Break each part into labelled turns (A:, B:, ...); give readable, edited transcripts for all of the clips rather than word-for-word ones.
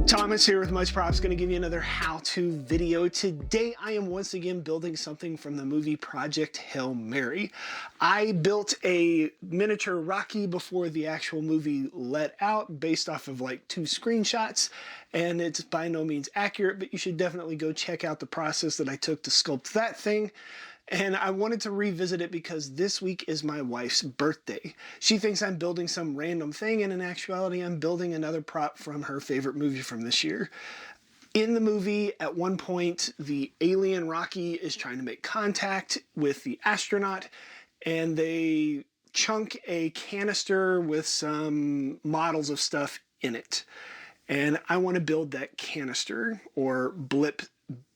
A: Thomas here with Much Props, going to give you another how-to video. Today I am once again building something from the movie Project Hail Mary. I built a miniature Rocky before the actual movie let out based off of like 2 screenshots, and it's by no means accurate, but you should definitely go check out the process that I took to sculpt that thing. And I wanted to revisit it because this week is my wife's birthday. She thinks I'm building some random thing, and in actuality, I'm building another prop from her favorite movie from this year. In the movie, at one point, the alien Rocky is trying to make contact with the astronaut, and they chunk a canister with some models of stuff in it. And I want to build that canister, or Blip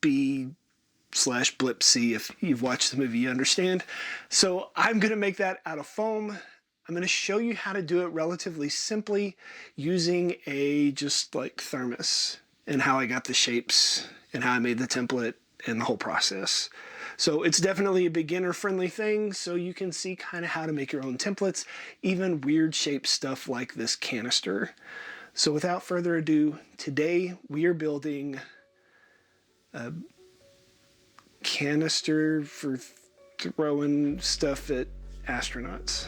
A: B/Blip C. If you've watched the movie, you understand. So I'm going to make that out of foam. I'm going to show you how to do it relatively simply using a just like thermos, and how I got the shapes and how I made the template and the whole process. So it's definitely a beginner friendly thing, so you can see kind of how to make your own templates, even weird shaped stuff like this canister. So without further ado, today we are building a canister for throwing stuff at astronauts.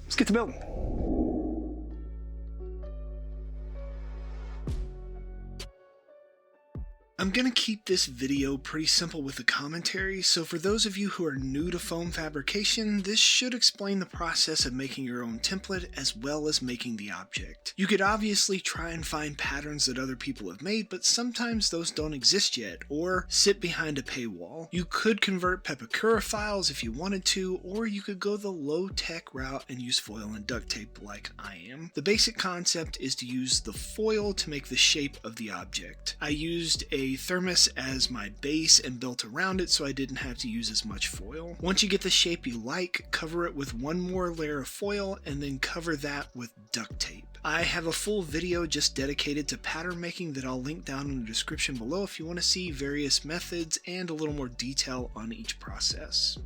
A: Let's get to building. I'm going to keep this video pretty simple with the commentary, so for those of you who are new to foam fabrication, this should explain the process of making your own template as well as making the object. You could obviously try and find patterns that other people have made, but sometimes those don't exist yet, or sit behind a paywall. You could convert Pepakura files if you wanted to, or you could go the low-tech route and use foil and duct tape like I am. The basic concept is to use the foil to make the shape of the object. I used a thermos as my base and built around it so I didn't have to use as much foil. Once you get the shape you like, cover it with one more layer of foil and then cover that with duct tape. I have a full video just dedicated to pattern making that I'll link down in the description below if you want to see various methods and a little more detail on each process.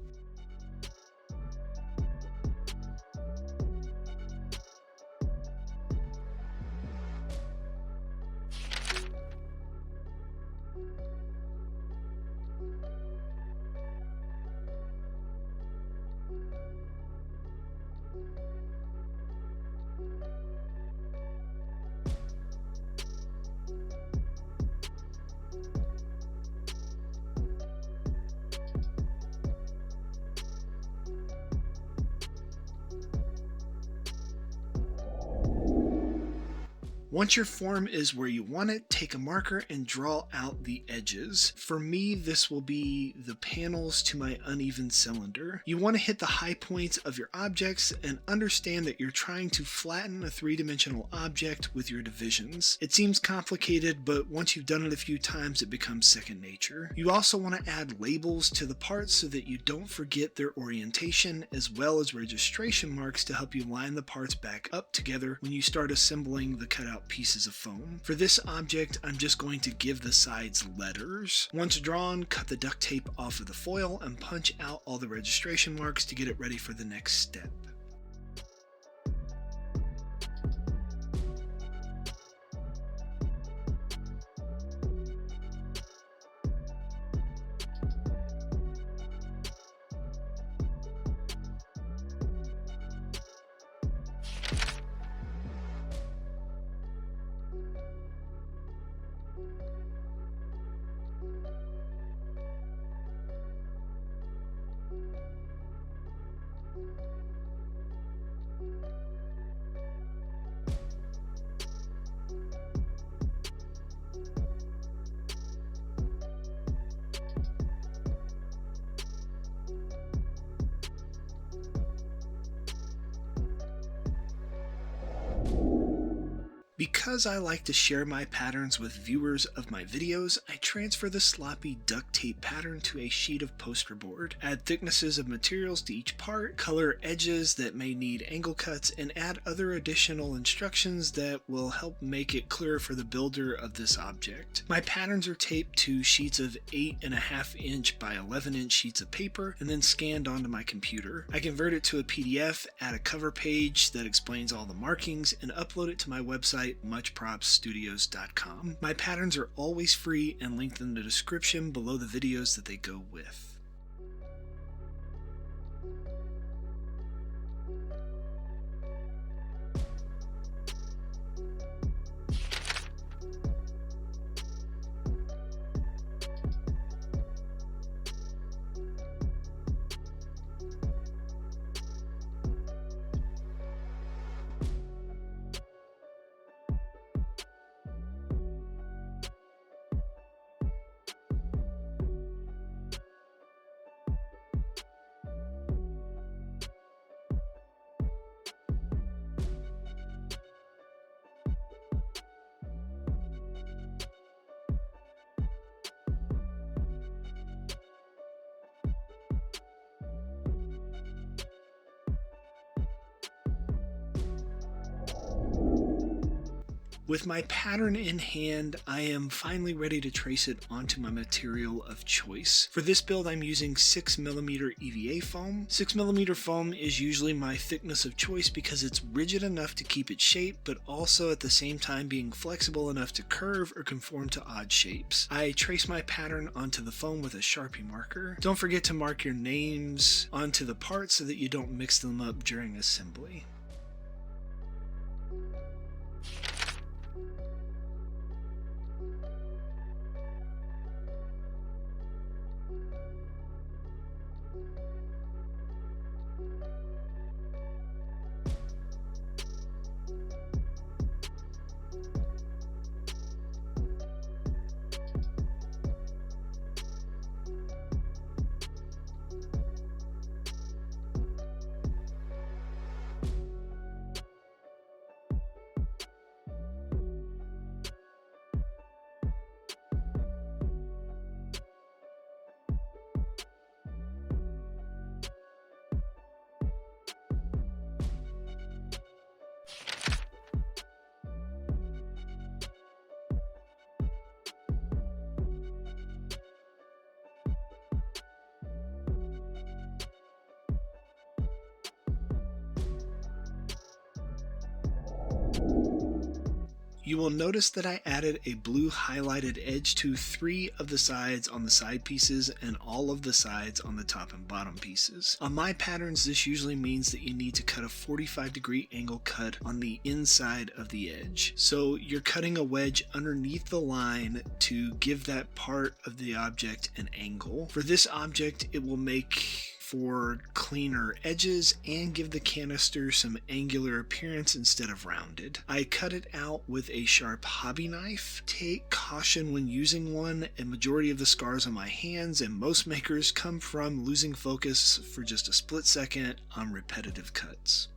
A: Once your form is where you want it, take a marker and draw out the edges. For me, this will be the panels to my uneven cylinder. You want to hit the high points of your objects and understand that you're trying to flatten a 3-dimensional object with your divisions. It seems complicated, but once you've done it a few times, it becomes second nature. You also want to add labels to the parts so that you don't forget their orientation, as well as registration marks to help you line the parts back up together when you start assembling the cutout pieces of foam. For this object, I'm just going to give the sides letters. Once drawn, cut the duct tape off of the foil and punch out all the registration marks to get it ready for the next step. Because I like to share my patterns with viewers of my videos, I transfer the sloppy duct tape pattern to a sheet of poster board, add thicknesses of materials to each part, color edges that may need angle cuts, and add other additional instructions that will help make it clearer for the builder of this object. My patterns are taped to sheets of 8.5 inch by 11 inch sheets of paper and then scanned onto my computer. I convert it to a PDF, add a cover page that explains all the markings, and upload it to my website muchpropstudios.com. My patterns are always free and linked in the description below the videos that they go with. With my pattern in hand, I am finally ready to trace it onto my material of choice. For this build, I'm using 6mm EVA foam. 6mm foam is usually my thickness of choice because it's rigid enough to keep its shape, but also at the same time being flexible enough to curve or conform to odd shapes. I trace my pattern onto the foam with a Sharpie marker. Don't forget to mark your names onto the parts so that you don't mix them up during assembly. You will notice that I added a blue highlighted edge to 3 of the sides on the side pieces and all of the sides on the top and bottom pieces. On my patterns, this usually means that you need to cut a 45-degree angle cut on the inside of the edge. So you're cutting a wedge underneath the line to give that part of the object an angle. For this object, it will make for cleaner edges and give the canister some angular appearance instead of rounded. I cut it out with a sharp hobby knife. Take caution when using one. A majority of the scars on my hands and most makers come from losing focus for just a split second on repetitive cuts.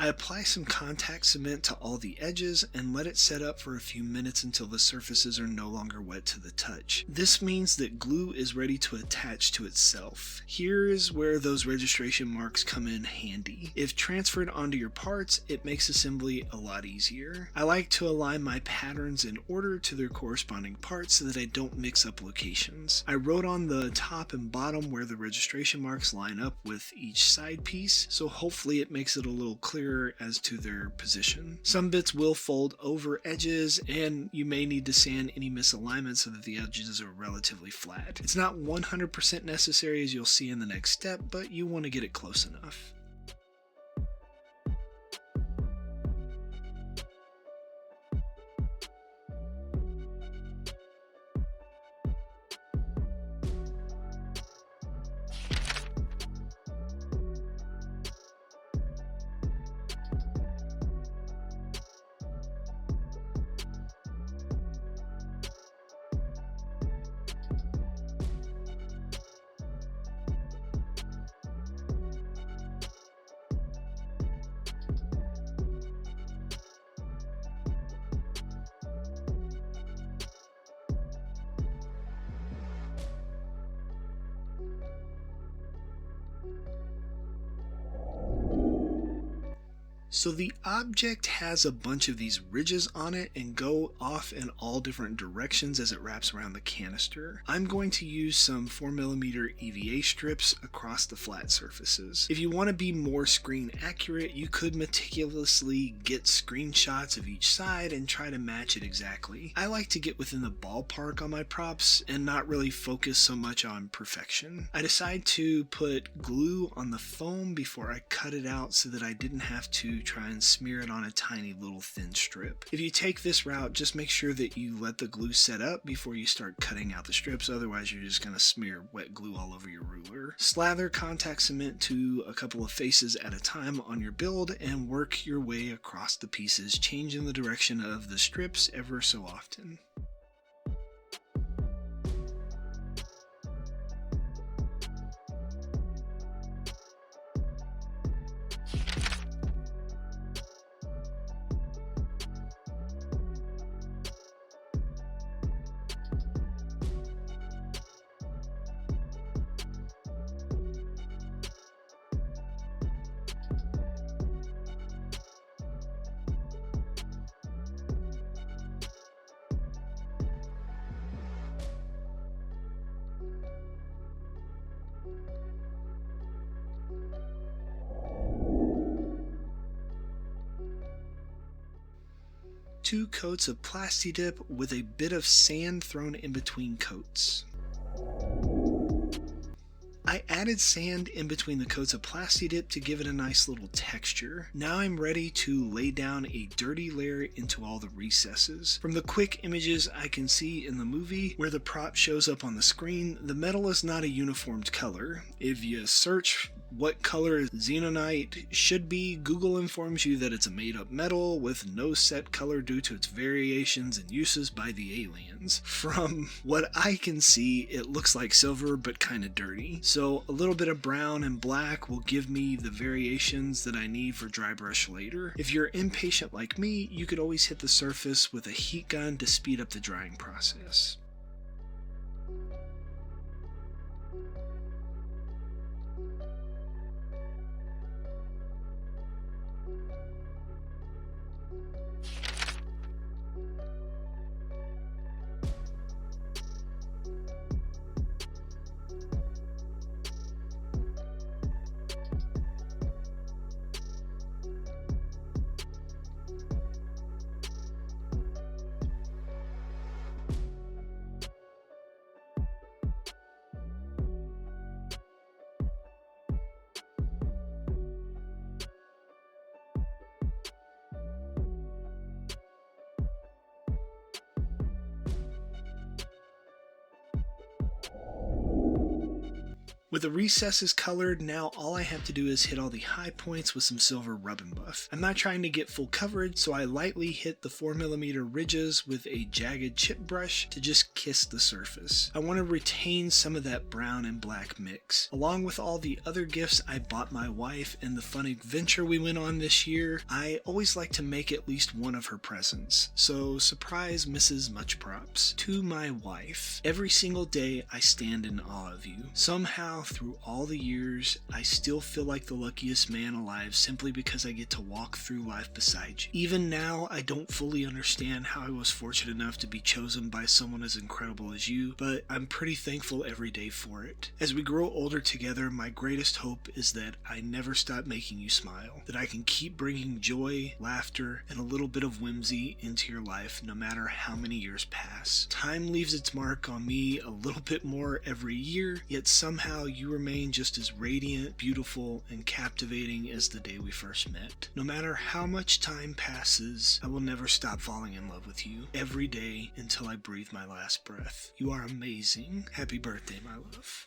A: I apply some contact cement to all the edges and let it set up for a few minutes until the surfaces are no longer wet to the touch. This means that glue is ready to attach to itself. Here is where those registration marks come in handy. If transferred onto your parts, it makes assembly a lot easier. I like to align my patterns in order to their corresponding parts so that I don't mix up locations. I wrote on the top and bottom where the registration marks line up with each side piece, so hopefully it makes it a little clearer as to their position. Some bits will fold over edges, and you may need to sand any misalignment so that the edges are relatively flat. It's not 100% necessary, as you'll see in the next step, but you want to get it close enough. So the object has a bunch of these ridges on it and go off in all different directions as it wraps around the canister. I'm going to use some 4mm EVA strips across the flat surfaces. If you want to be more screen accurate, you could meticulously get screenshots of each side and try to match it exactly. I like to get within the ballpark on my props and not really focus so much on perfection. I decide to put glue on the foam before I cut it out so that I didn't have to try and smear it on a tiny little thin strip. If you take this route, just make sure that you let the glue set up before you start cutting out the strips, otherwise you're just going to smear wet glue all over your ruler. Slather contact cement to a couple of faces at a time on your build and work your way across the pieces, changing the direction of the strips ever so often. Two coats of Plasti-Dip with a bit of sand thrown in between coats. I added sand in between the coats of Plasti-Dip to give it a nice little texture. Now I'm ready to lay down a dirty layer into all the recesses. From the quick images I can see in the movie where the prop shows up on the screen, the metal is not a uniformed color. If you search what color xenonite should be, Google informs you that it's a made-up metal with no set color due to its variations and uses by the aliens. From what I can see, it looks like silver but kind of dirty. So a little bit of brown and black will give me the variations that I need for dry brush later. If you're impatient like me, you could always hit the surface with a heat gun to speed up the drying process. With the recesses colored, now all I have to do is hit all the high points with some silver rub and buff. I'm not trying to get full coverage, so I lightly hit the 4mm ridges with a jagged chip brush to just kiss the surface. I want to retain some of that brown and black mix. Along with all the other gifts I bought my wife and the fun adventure we went on this year, I always like to make at least one of her presents. So surprise Mrs. Much Props. To my wife, every single day I stand in awe of you. Somehow through all the years, I still feel like the luckiest man alive simply because I get to walk through life beside you. Even now, I don't fully understand how I was fortunate enough to be chosen by someone as incredible as you, but I'm pretty thankful every day for it. As we grow older together, my greatest hope is that I never stop making you smile, that I can keep bringing joy, laughter, and a little bit of whimsy into your life no matter how many years pass. Time leaves its mark on me a little bit more every year, yet somehow you remain just as radiant, beautiful, and captivating as the day we first met. No matter how much time passes, I will never stop falling in love with you every day until I breathe my last breath. You are amazing. Happy birthday, my love.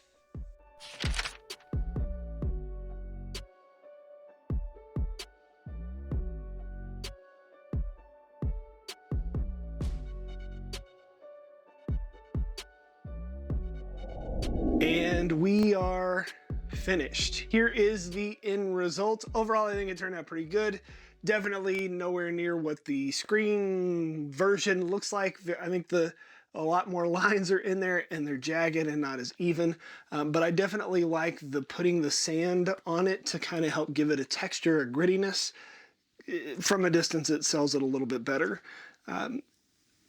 A: And we are finished. Here is the end result. Overall, I think it turned out pretty good. Definitely nowhere near what the screen version looks like. I think a lot more lines are in there and they're jagged and not as even. But I definitely like putting the sand on it to kind of help give it a texture, a grittiness. from a distance it sells it a little bit better.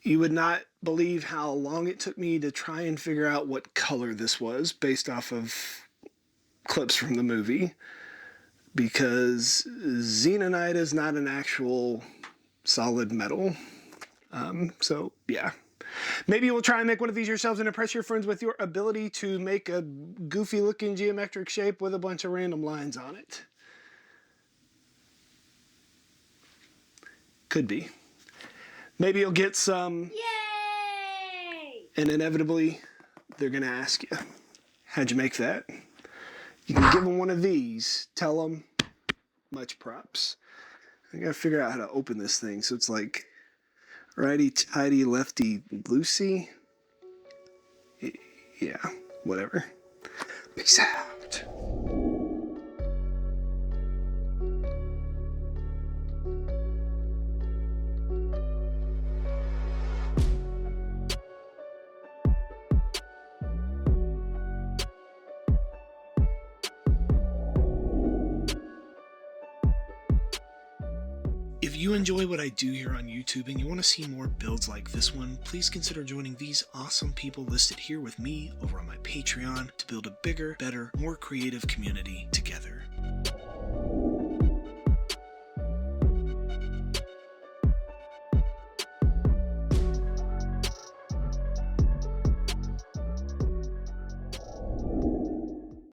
A: You would not believe how long it took me to try and figure out what color this was based off of clips from the movie, because xenonite is not an actual solid metal. So yeah, maybe you'll try and make one of these yourselves and impress your friends with your ability to make a goofy looking geometric shape with a bunch of random lines on it. Could be. Maybe you'll get some.
B: Yay!
A: And inevitably they're gonna ask you, how'd you make that? You can give them one of these, tell them, much props. I gotta figure out how to open this thing so it's like righty tighty, lefty loosey. Yeah, whatever. Peace out. If you enjoy what I do here on YouTube and you want to see more builds like this one, please consider joining these awesome people listed here with me over on my Patreon to build a bigger, better, more creative community together.